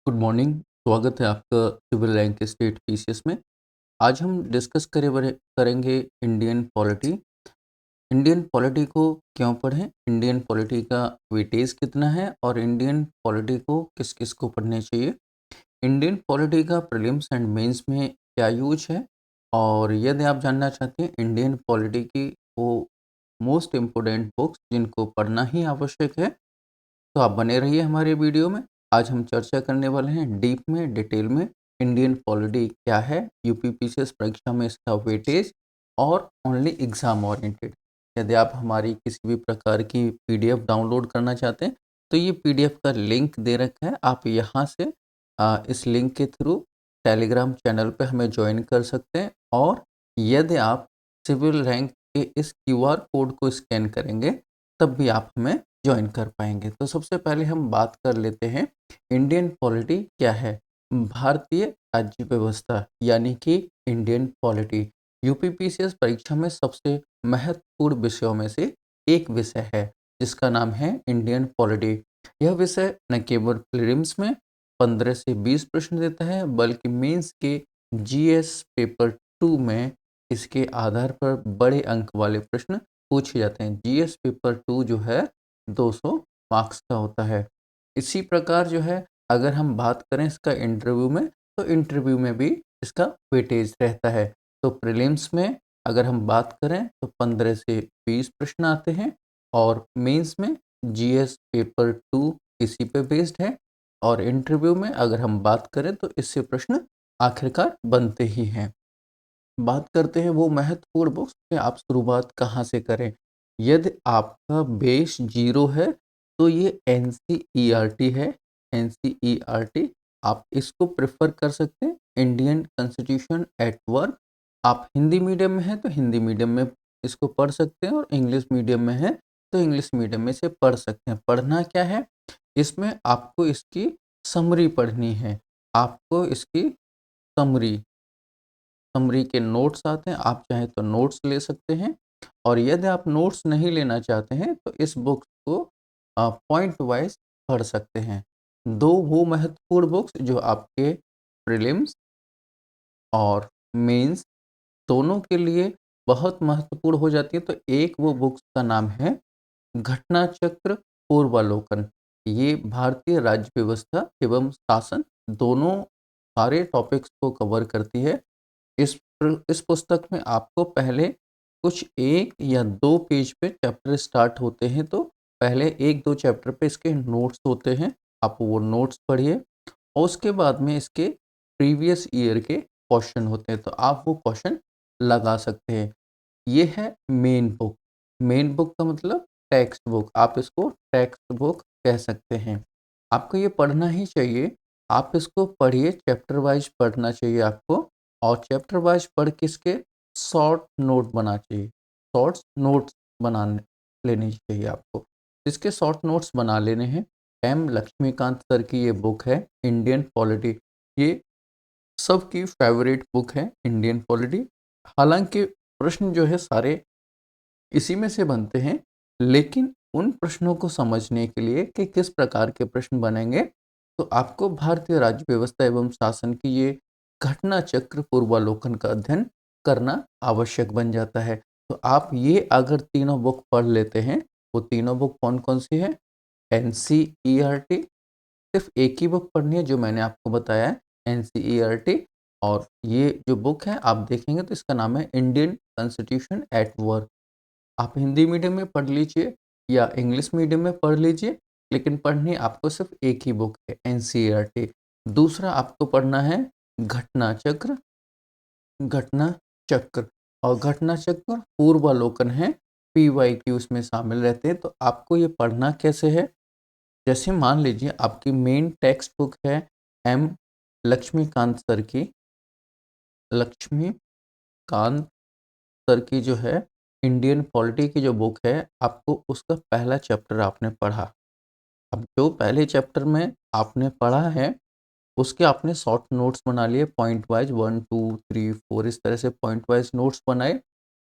Good morning. स्वागत है आपका सिविल रैंक स्टेट पीसीएस में। आज हम डिस्कस करेंगे इंडियन पॉलिटी। इंडियन पॉलिटी को क्यों पढ़ें, इंडियन पॉलिटी का वेटेज कितना है और इंडियन पॉलिटी को किस किस को पढ़ने चाहिए। इंडियन पॉलिटी का प्रीलिम्स एंड मेंस में क्या यूज है, और यदि आप जानना चाहते हैं इंडियन पॉलिटी की वो मोस्ट इम्पोर्टेंट बुक्स जिनको पढ़ना ही आवश्यक है, तो आप बने रहिए हमारे वीडियो में। आज हम चर्चा करने वाले हैं डीप में, डिटेल में, इंडियन पॉलिटी क्या है, यूपीपीसीएस परीक्षा में इसका वेटेज और ओनली एग्जाम ओरिएंटेड। यदि आप हमारी किसी भी प्रकार की पीडीएफ डाउनलोड करना चाहते हैं तो ये पीडीएफ का लिंक दे रखा है। आप यहाँ से इस लिंक के थ्रू टेलीग्राम चैनल पे हमें ज्वाइन कर सकते हैं, और यदि आप सिविल रैंक के इस क्यूआर कोड को स्कैन करेंगे तब भी आप हमें जॉइन कर पाएंगे। तो सबसे पहले हम बात कर लेते हैं इंडियन पॉलिटी क्या है। भारतीय राज्य व्यवस्था यानी कि इंडियन पॉलिटी यूपीपीसीएस परीक्षा में सबसे महत्वपूर्ण विषयों में से एक विषय है जिसका नाम है इंडियन पॉलिटी। यह विषय न केवल प्रीलिम्स में 15 से 20 प्रश्न देता है, बल्कि मेंस के जीएस पेपर 2 में इसके आधार पर बड़े अंक वाले प्रश्न पूछे जाते हैं। जीएस पेपर 2 जो है 200 मार्क्स का होता है। इसी प्रकार जो है, अगर हम बात करें इसका इंटरव्यू में, तो इंटरव्यू में भी इसका वेटेज रहता है। तो प्रीलिम्स में अगर हम बात करें तो 15 से 20 प्रश्न आते हैं, और मेंस में जीएस पेपर 2 इसी पे बेस्ड है, और इंटरव्यू में अगर हम बात करें तो इससे प्रश्न आखिरकार बनते ही हैं। बात करते हैं वो महत्वपूर्ण बुक्स कि आप शुरुआत कहाँ से करें। यदि आपका बेस ज़ीरो है तो ये एनसीईआरटी है। एनसीईआरटी आप इसको प्रेफ़र कर सकते हैं। इंडियन कॉन्स्टिट्यूशन एट वर्क, आप हिंदी मीडियम में हैं तो हिंदी मीडियम में इसको पढ़ सकते हैं, और इंग्लिश मीडियम में हैं तो इंग्लिश मीडियम में से पढ़ सकते हैं। पढ़ना क्या है? इसमें आपको इसकी समरी पढ़नी है। आपको इसकी समरी समरी के नोट्स आते हैं, आप चाहें तो नोट्स ले सकते हैं, और यदि आप नोट्स नहीं लेना चाहते हैं तो इस बुक को पॉइंट वाइज पढ़ सकते हैं। 2 वो महत्वपूर्ण बुक्स जो आपके प्रीलिम्स और मेंस दोनों के लिए बहुत महत्वपूर्ण हो जाती है। तो एक वो बुक्स का नाम है घटना चक्र पूर्वालोकन। ये भारतीय राज्य व्यवस्था एवं शासन दोनों सारे टॉपिक्स को कवर करती है। इस पुस्तक में आपको पहले कुछ 1 या 2 पेज पे चैप्टर स्टार्ट होते हैं, तो पहले 1-2 चैप्टर पे इसके नोट्स होते हैं, आप वो नोट्स पढ़िए, और उसके बाद में इसके प्रीवियस ईयर के क्वेश्चन होते हैं, तो आप वो क्वेश्चन लगा सकते हैं। ये है मेन बुक। मेन बुक का मतलब टेक्स्ट बुक, आप इसको टेक्स्ट बुक कह सकते हैं। आपको ये पढ़ना ही चाहिए। आप इसको पढ़िए, चैप्टर वाइज़ पढ़ना चाहिए आपको, और चैप्टर वाइज़ पढ़ के इसके शॉर्ट नोट बना चाहिए। शॉर्ट्स नोट्स बनाने लेने चाहिए आपको। इसके शॉर्ट नोट्स बना लेने हैं। एम लक्ष्मीकांत सर की ये बुक है इंडियन पॉलिटी। ये सबकी फ़ेवरेट बुक है इंडियन पॉलिटी। हालाँकि प्रश्न जो है सारे इसी में से बनते हैं, लेकिन उन प्रश्नों को समझने के लिए कि किस प्रकार के प्रश्न बनेंगे, तो आपको भारतीय राज्य व्यवस्था एवं शासन की ये घटना चक्र पूर्वालोकन का अध्ययन करना आवश्यक बन जाता है। तो आप ये अगर तीनों बुक पढ़ लेते हैं, वो तीनों बुक कौन-कौन सी है? एनसीईआरटी, सिर्फ़ एक ही बुक पढ़नी है जो मैंने आपको बताया है, एनसीईआरटी। और ये जो बुक है आप देखेंगे तो इसका नाम है इंडियन कॉन्स्टिट्यूशन एट वर्क। आप हिंदी मीडियम में पढ़ लीजिए या इंग्लिश मीडियम में पढ़ लीजिए, लेकिन पढ़नी आपको सिर्फ़ एक ही बुक है, एनसीईआरटी। दूसरा आपको पढ़ना है घटना चक्र। घटना चक्र और घटना चक्र पूर्वालोकन है, पीवाईक्यू उसमें शामिल रहते हैं। तो आपको ये पढ़ना कैसे है? जैसे मान लीजिए आपकी मेन टेक्स्ट बुक है एम लक्ष्मीकांत सर की। लक्ष्मीकांत सर की जो है इंडियन पॉलिटी की जो बुक है, आपको उसका पहला चैप्टर आपने पढ़ा। अब जो पहले चैप्टर में आपने पढ़ा है, उसके आपने शॉर्ट नोट्स बना लिए पॉइंट वाइज़ 1, 2, 3, 4 इस तरह से पॉइंट वाइज़ नोट्स बनाए।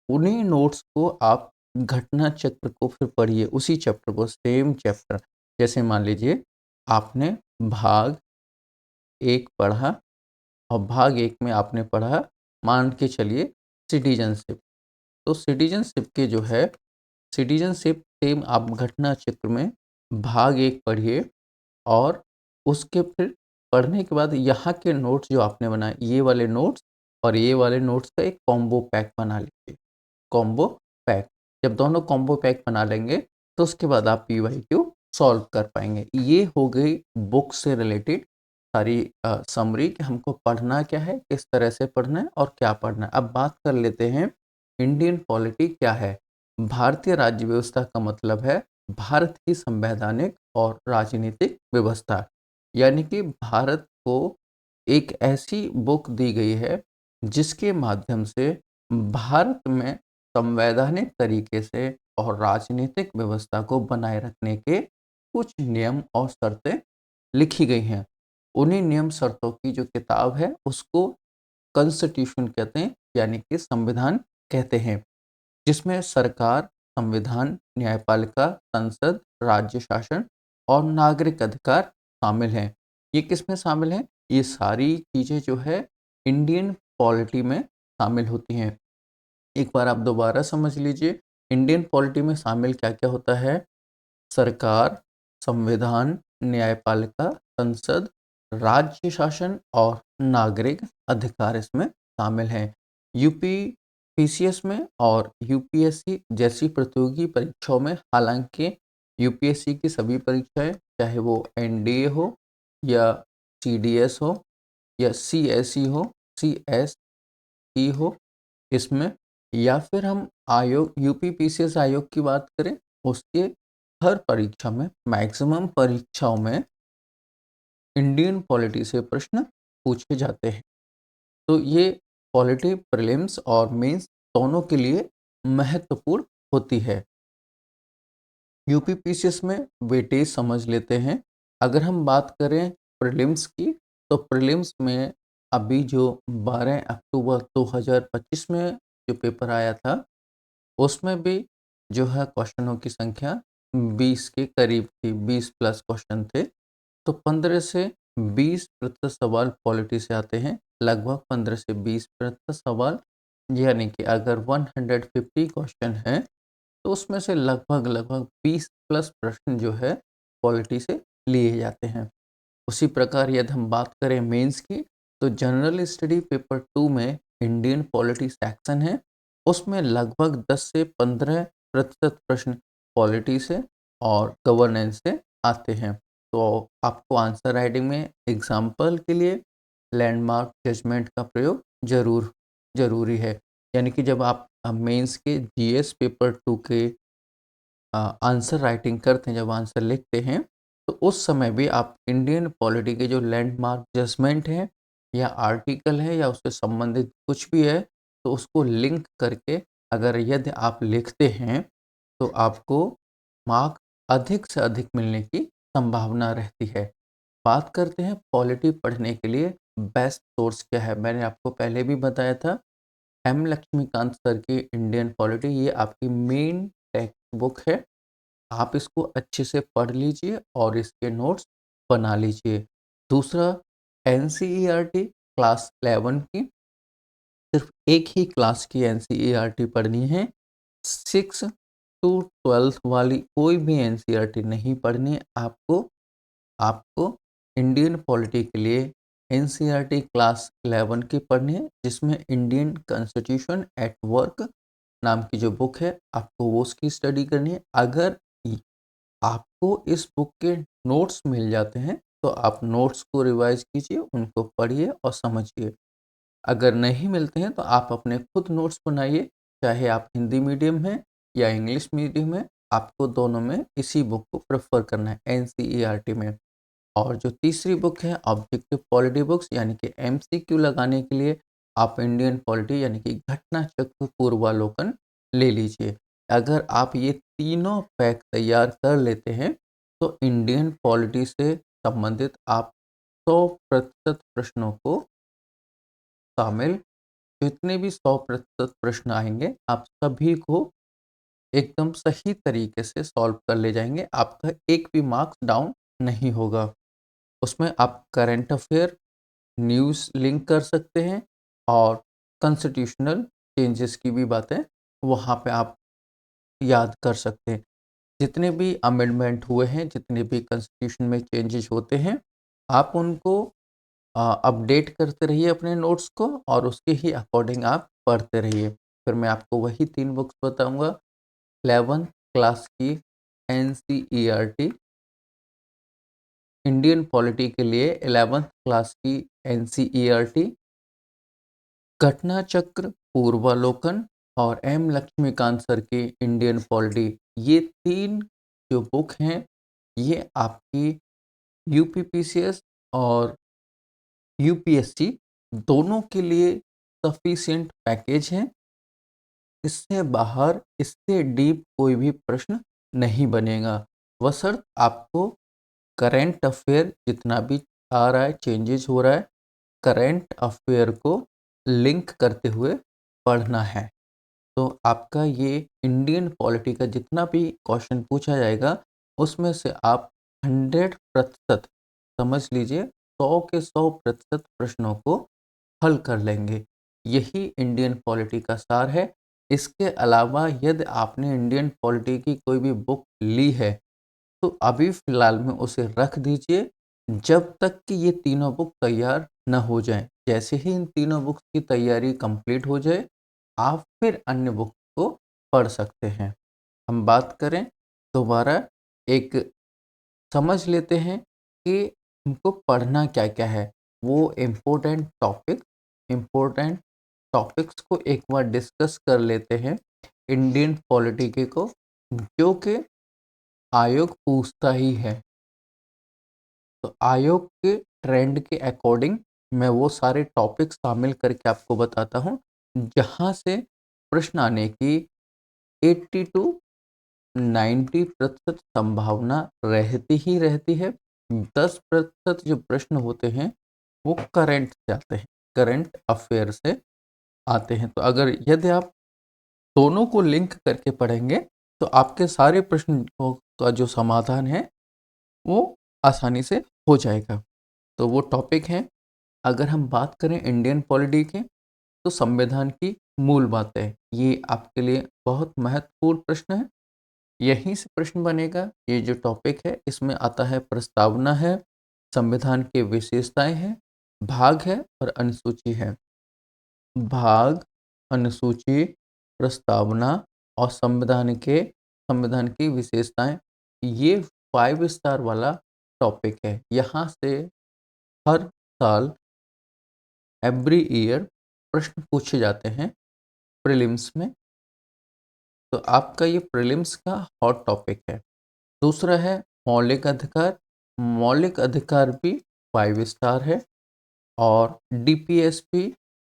उन्हीं नोट्स को आप घटना चक्र को फिर पढ़िए, उसी चैप्टर को, सेम चैप्टर। जैसे मान लीजिए आपने भाग 1 पढ़ा और भाग 1 में आपने पढ़ा मान के चलिए सिटीज़नशिप। तो सिटीज़नशिप के जो है सिटीज़नशिप सेम आप घटना चित्र में भाग 1 पढ़िए और उसके फिर पढ़ने के बाद यहाँ के नोट्स जो आपने बनाए, ये वाले नोट्स और ये वाले नोट्स का एक कॉम्बो पैक बना लीजिए। कॉम्बो पैक, जब दोनों कॉम्बो पैक बना लेंगे, तो उसके बाद आप पीवाईक्यू सॉल्व कर पाएँगे। ये हो गई बुक से रिलेटेड सारी समरी कि हमको पढ़ना क्या है, किस तरह से पढ़ना है और क्या पढ़ना है। अब बात कर लेते हैं इंडियन पॉलिटी क्या है? भारतीय राज्य व्यवस्था का मतलब है भारत की संवैधानिक और राजनीतिक व्यवस्था। यानी कि भारत को एक ऐसी बुक दी गई है, जिसके माध्यम से भारत में संवैधानिक तरीके से और राजनीतिक व्यवस्था को बनाए रखने के कुछ नियम और शर्तें लिखी गई हैं। उन्हीं नियम शर्तों की जो किताब है, उसको कॉन्स्टिट्यूशन कहते हैं, यानी कि संविधान कहते हैं। जिसमें सरकार, संविधान, न्यायपालिका, संसद, राज्य शासन और नागरिक अधिकार शामिल हैं। ये किसमें शामिल हैं? ये सारी चीज़ें जो है इंडियन पॉलिटी में शामिल होती हैं। एक बार आप दोबारा समझ लीजिए, इंडियन पॉलिटी में शामिल क्या-क्या होता है? सरकार, संविधान, न्यायपालिका, संसद, राज्य शासन और नागरिक अधिकार इसमें शामिल हैं। यूपी पीसीएस में और यूपीएससी जैसी प्रतियोगी परीक्षाओं में, हालाँकि यूपीएससी की सभी परीक्षाएँ, चाहे वो एनडीए हो या सीडीएस हो या सीएसई हो, सीएसई हो, इसमें या फिर हम आयोग यूपी पीसीएस आयोग की बात करें, उसके हर परीक्षा में, मैक्सिमम परीक्षाओं में इंडियन पॉलिटी से प्रश्न पूछे जाते हैं। तो ये पॉलिटी प्रीलिम्स और मेंस दोनों के लिए महत्वपूर्ण होती है। यूपी पीसीएस में वेटेज समझ लेते हैं। अगर हम बात करें प्रीलिम्स की, तो प्रीलिम्स में अभी जो 12 अक्टूबर 2025 में जो पेपर आया था, उसमें भी जो है क्वेश्चनों की संख्या 20 के करीब थी, 20 प्लस क्वेश्चन थे। तो 15 से 20% सवाल पॉलिटी से आते हैं, लगभग 15 से 20% सवाल, यानी कि अगर 150 क्वेश्चन हैं, तो उसमें से लगभग 20 प्लस प्रश्न जो है पॉलिटी से लिए जाते हैं। उसी प्रकार यदि हम बात करें मेंस की, तो जनरल स्टडी पेपर 2 में इंडियन पॉलिटी सेक्शन है, उसमें लगभग 10 से 15% प्रश्न पॉलिटी से और गवर्नेंस से आते हैं। तो आपको आंसर राइटिंग में एग्जाम्पल के लिए लैंडमार्क जजमेंट का प्रयोग ज़रूरी है। यानी कि जब आप मेंस के जीएस पेपर 2 के आंसर राइटिंग करते हैं, जब आंसर लिखते हैं, तो उस समय भी आप इंडियन पॉलिटी के जो लैंडमार्क जजमेंट है या आर्टिकल है या उससे संबंधित कुछ भी है, तो उसको लिंक करके अगर यदि आप लिखते हैं, तो आपको मार्क अधिक से अधिक मिलने की संभावना रहती है। बात करते हैं पॉलिटी पढ़ने के लिए बेस्ट सोर्स क्या है? मैंने आपको पहले भी बताया था, एम लक्ष्मीकांत सर की इंडियन पॉलिटी, ये आपकी मेन टेक्स्ट बुक है। आप इसको अच्छे से पढ़ लीजिए और इसके नोट्स बना लीजिए। दूसरा, एनसीईआरटी क्लास 11 की, सिर्फ एक ही क्लास की एनसीईआरटी पढ़नी है। 6 टू 12th वाली कोई भी एनसीईआरटी नहीं पढ़नी है आपको। आपको इंडियन पॉलिटी के लिए एनसीईआरटी क्लास 11 की पढ़नी है, जिसमें इंडियन कॉन्स्टिट्यूशन एट वर्क नाम की जो बुक है, आपको वो उसकी स्टडी करनी है। अगर आपको इस बुक के नोट्स मिल जाते हैं, तो आप नोट्स को रिवाइज़ कीजिए, उनको पढ़िए और समझिए। अगर नहीं मिलते हैं, तो आप अपने खुद नोट्स बनाइए, चाहे आप हिंदी मीडियम हैं या इंग्लिश मीडियम हैं, आपको दोनों में इसी बुक को प्रेफ़र करना है एनसीईआरटी में। और जो तीसरी बुक है ऑब्जेक्टिव पॉलिटी बुक्स, यानी कि एमसीक्यू लगाने के लिए आप इंडियन पॉलिटी यानी कि घटना चक्र पूर्वालोकन ले लीजिए। अगर आप ये तीनों पैक तैयार कर लेते हैं, तो इंडियन पॉलिटी से संबंधित आप 100% प्रश्नों को शामिल, जितने भी 100% प्रश्न आएँगे, आप सभी को एकदम सही तरीके से सॉल्व कर ले जाएँगे। आपका एक भी मार्क्स डाउन नहीं होगा। उसमें आप करंट अफ़ेयर न्यूज़ लिंक कर सकते हैं और कॉन्स्टिट्यूशनल चेंजेस की भी बातें वहाँ पे आप याद कर सकते हैं। जितने भी अमेंडमेंट हुए हैं, जितने भी कॉन्स्टिट्यूशन में चेंजेस होते हैं, आप उनको अपडेट करते रहिए अपने नोट्स को और उसके ही अकॉर्डिंग आप पढ़ते रहिए। फिर मैं आपको वही 3 बुक्स बताऊँगा। 11th क्लास की एनसीईआरटी, इंडियन पॉलिटी के लिए 11th क्लास की एनसीईआरटी, घटना चक्र, पूर्वालोकन और एम लक्ष्मीकांत सर की इंडियन पॉलिटी। ये 3 जो बुक हैं, ये आपकी यूपीपीसीएस और यूपीएससी दोनों के लिए सफिशिएंट पैकेज है। इससे बाहर, इससे डीप कोई भी प्रश्न नहीं बनेगा। बशर्ते आपको करंट अफेयर जितना भी आ रहा है, चेंजेस हो रहा है, करंट अफेयर को लिंक करते हुए पढ़ना है। तो आपका ये इंडियन पॉलिटी का जितना भी क्वेश्चन पूछा जाएगा, उसमें से आप 100% समझ लीजिए 100 के 100% प्रश्नों को हल कर लेंगे। यही इंडियन पॉलिटी का सार है। इसके अलावा यदि आपने इंडियन पॉलिटी की कोई भी बुक ली है, तो अभी फ़िलहाल में उसे रख दीजिए जब तक कि ये तीनों बुक तैयार न हो जाएँ। जैसे ही इन तीनों बुक्स की तैयारी कंप्लीट हो जाए, आप फिर अन्य बुक को पढ़ सकते हैं। हम बात करें दोबारा, एक समझ लेते हैं कि हमको पढ़ना क्या-क्या है। वो इम्पोर्टेंट टॉपिक्स को एक बार डिस्कस कर लेते हैं इंडियन पॉलिटी के को, जो कि आयोग पूछता ही है। तो आयोग के ट्रेंड के अकॉर्डिंग मैं वो सारे टॉपिक शामिल करके आपको बताता हूँ, जहाँ से प्रश्न आने की 80 टू 90% संभावना रहती ही रहती है। 10% जो प्रश्न होते हैं, वो करंट से आते हैं, करंट अफेयर से आते हैं। तो अगर यदि आप दोनों को लिंक करके पढ़ेंगे, तो आपके सारे प्रश्नों का जो समाधान है, वो आसानी से हो जाएगा। तो वो टॉपिक है, अगर हम बात करें इंडियन पॉलिटी के, तो संविधान की मूल बातें, ये आपके लिए बहुत महत्वपूर्ण प्रश्न है। यहीं से प्रश्न बनेगा। ये जो टॉपिक है, इसमें आता है प्रस्तावना है, संविधान की विशेषताएँ हैं, भाग है और अनुसूची है। भाग, अनुसूची, प्रस्तावना और संविधान की विशेषताएँ, ये 5 स्टार वाला टॉपिक है। यहाँ से हर साल एवरी ईयर प्रश्न पूछे जाते हैं प्रीलिम्स में। तो आपका ये प्रीलिम्स का हॉट टॉपिक है। दूसरा है मौलिक अधिकार। मौलिक अधिकार भी 5 स्टार है और डीपीएस भी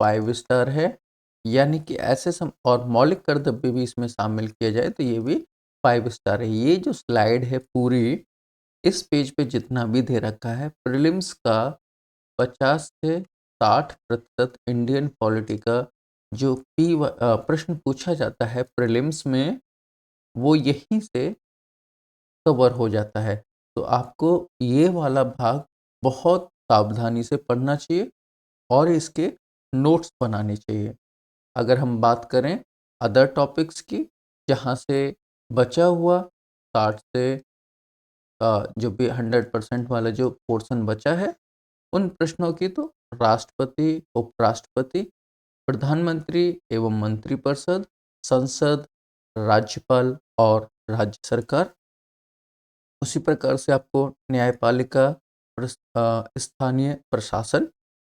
5 स्टार है। यानी कि ऐसे और मौलिक कर्तव्य भी इसमें शामिल किया जाए तो ये भी 5 स्टार है। ये जो स्लाइड है पूरी, इस पेज पे जितना भी दे रखा है, प्रीलिम्स का 50 से 60% इंडियन पॉलिटी का जो प्रश्न पूछा जाता है प्रीलिम्स में, वो यहीं से कवर हो जाता है। तो आपको ये वाला भाग बहुत सावधानी से पढ़ना चाहिए और इसके नोट्स बनाने चाहिए। अगर हम बात करें अदर टॉपिक्स की, जहाँ से बचा हुआ 60 से जो भी 100% वाला जो पोर्शन बचा है, उन प्रश्नों की तो राष्ट्रपति, उपराष्ट्रपति, प्रधानमंत्री एवं मंत्रिपरिषद, संसद, राज्यपाल और राज्य सरकार। उसी प्रकार से आपको न्यायपालिका, स्थानीय प्रशासन,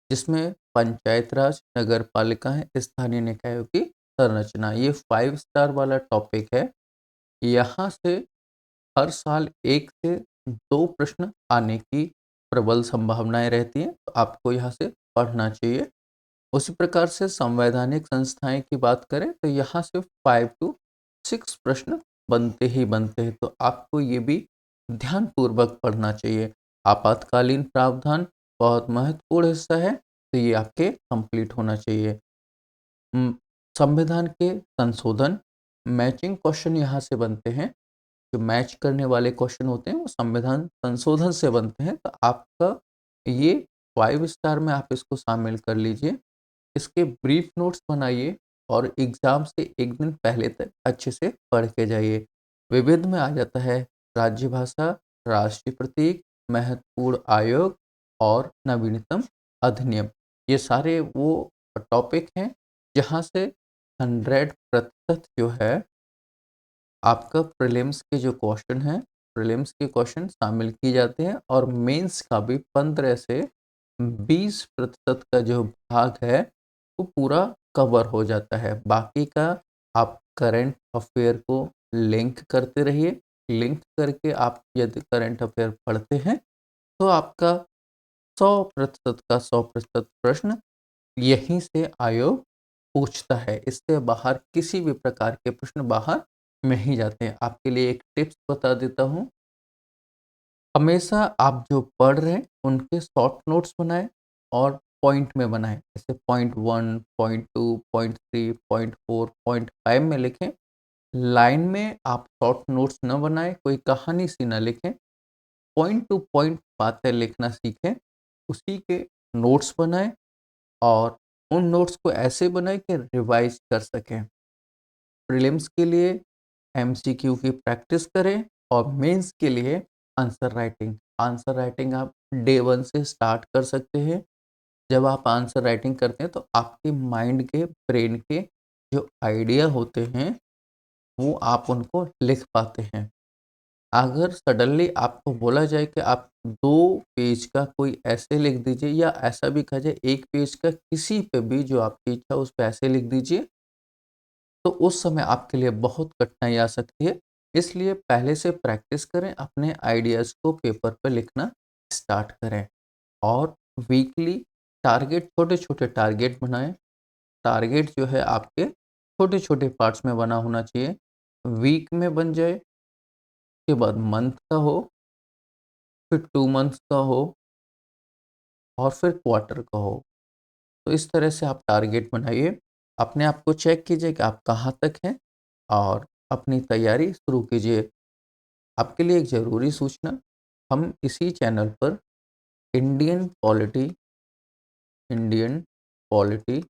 जिसमें पंचायत राज, नगर पालिका है, स्थानीय निकायों की संरचना, ये 5 स्टार वाला टॉपिक है। यहाँ से हर साल 1 से 2 प्रश्न आने की प्रबल संभावनाएँ रहती हैं, तो आपको यहाँ से पढ़ना चाहिए। उसी प्रकार से संवैधानिक संस्थाएँ की बात करें, तो यहाँ से 5 टू 6 प्रश्न बनते ही बनते हैं, तो आपको ये भी ध्यानपूर्वक पढ़ना चाहिए। आपातकालीन प्रावधान बहुत महत्वपूर्ण हिस्सा है, तो ये आपके कंप्लीट होना चाहिए। संविधान के संशोधन, मैचिंग क्वेश्चन यहाँ से बनते हैं। जो मैच करने वाले क्वेश्चन होते हैं, वो संविधान संशोधन से बनते हैं, तो आपका ये 5 स्टार में आप इसको शामिल कर लीजिए। इसके ब्रीफ नोट्स बनाइए और एग्ज़ाम से 1 दिन पहले तक अच्छे से पढ़ के जाइए। विविध में आ जाता है राज्य भाषा, राष्ट्रीय प्रतीक, महत्वपूर्ण आयोग और नवीनतम अधिनियम। ये सारे वो टॉपिक हैं जहाँ से 100% जो है आपका प्रीलिम्स के जो क्वेश्चन हैं, प्रीलिम्स के क्वेश्चन शामिल किए जाते हैं और मेंस का भी 15 से 20% का जो भाग है, वो पूरा कवर हो जाता है। बाकी का आप करंट अफ़ेयर को लिंक करते रहिए। लिंक करके आप यदि करंट अफ़ेयर पढ़ते हैं, तो आपका 100% का 100% प्रश्न यहीं से आयोग पूछता है। इससे बाहर किसी भी प्रकार के प्रश्न बाहर नहीं जाते हैं। आपके लिए एक टिप्स बता देता हूँ। हमेशा आप जो पढ़ रहे हैं, उनके शॉर्ट नोट्स बनाएँ और पॉइंट में बनाएँ। जैसे point 1, point 2, point 3, point 4, point 5 में लिखें। लाइन में आप शॉर्ट नोट्स ना बनाएँ, कोई कहानी सी ना लिखें। पॉइंट टू पॉइंट बातें लिखना सीखें। उसी के नोट्स बनाएँ और उन नोट्स को ऐसे बनाएँ कि रिवाइज़ कर सकें। प्रीलिम्स के लिए एमसीक्यू की प्रैक्टिस करें और मेंस के लिए आंसर राइटिंग। आंसर राइटिंग आप डे 1 से स्टार्ट कर सकते हैं। जब आप आंसर राइटिंग करते हैं तो आपके माइंड के, ब्रेन के जो आइडिया होते हैं, वो आप उनको लिख पाते हैं। अगर सडनली आपको बोला जाए कि आप 2 पेज का कोई ऐसे लिख दीजिए या ऐसा भी कहा जाए 1 पेज का किसी पे भी जो आपकी इच्छा उस पे ऐसे लिख दीजिए, तो उस समय आपके लिए बहुत कठिनाई आ सकती है। इसलिए पहले से प्रैक्टिस करें, अपने आइडियाज़ को पेपर पे लिखना स्टार्ट करें और वीकली टारगेट छोटे-छोटे टारगेट बनाएँ। टारगेट जो है आपके छोटे-छोटे पार्ट्स में बना होना चाहिए। वीक में बन जाए, उसके बाद मंथ का हो, फिर 2 मंथ्स का हो और फिर क्वार्टर का हो। तो इस तरह से आप टारगेट बनाइए। अपने आप को चेक कीजिए कि आप कहाँ तक हैं और अपनी तैयारी शुरू कीजिए। आपके लिए एक ज़रूरी सूचना, हम इसी चैनल पर Indian polity Indian polity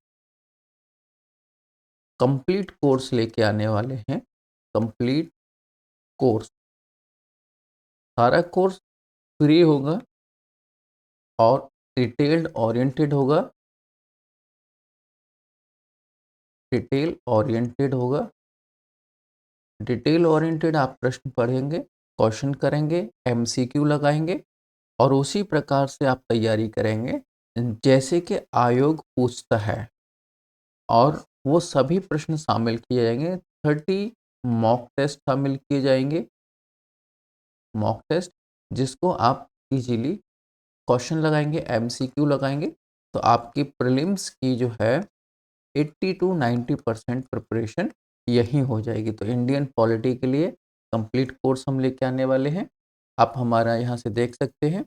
complete course लेके आने वाले हैं। कंप्लीट कोर्स, सारा कोर्स फ्री होगा और डिटेल्ड ओरिएंटेड होगा। डिटेल ओरिएंटेड होगा। डिटेल ओरिएंटेड आप प्रश्न पढ़ेंगे, क्वेश्चन करेंगे, एमसीक्यू लगाएँगे और उसी प्रकार से आप तैयारी करेंगे जैसे कि आयोग पूछता है और वो सभी प्रश्न शामिल किए जाएँगे। 30 मॉक टेस्ट शामिल किए जाएँगे। मॉक टेस्ट जिसको आप इज़िली क्वेश्चन लगाएँगे, एमसीक्यू लगाएँगे, तो आपकी प्रीलिम्स की जो है 80 टू 90% प्रिपरेशन यहीं हो जाएगी। तो इंडियन पॉलिटी के लिए कंप्लीट कोर्स हम लेके आने वाले हैं। आप हमारा यहाँ से देख सकते हैं।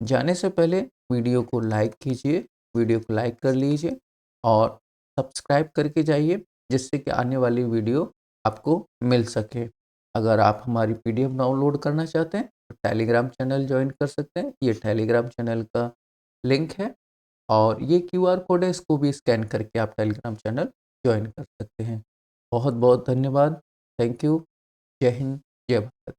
जाने से पहले वीडियो को लाइक कीजिए, वीडियो को लाइक कर लीजिए और सब्सक्राइब करके जाइए, जिससे कि आने वाली वीडियो आपको मिल सके। अगर आप हमारी पीडीएफ डाउनलोड करना चाहते हैं, तो टेलीग्राम चैनल जॉइन कर सकते हैं। ये टेलीग्राम चैनल का लिंक है और ये क्यूआर कोड है, इसको भी स्कैन करके आप टेलीग्राम चैनल जॉइन कर सकते हैं। बहुत-बहुत धन्यवाद। Thank you. जय हिंद, जय भारत।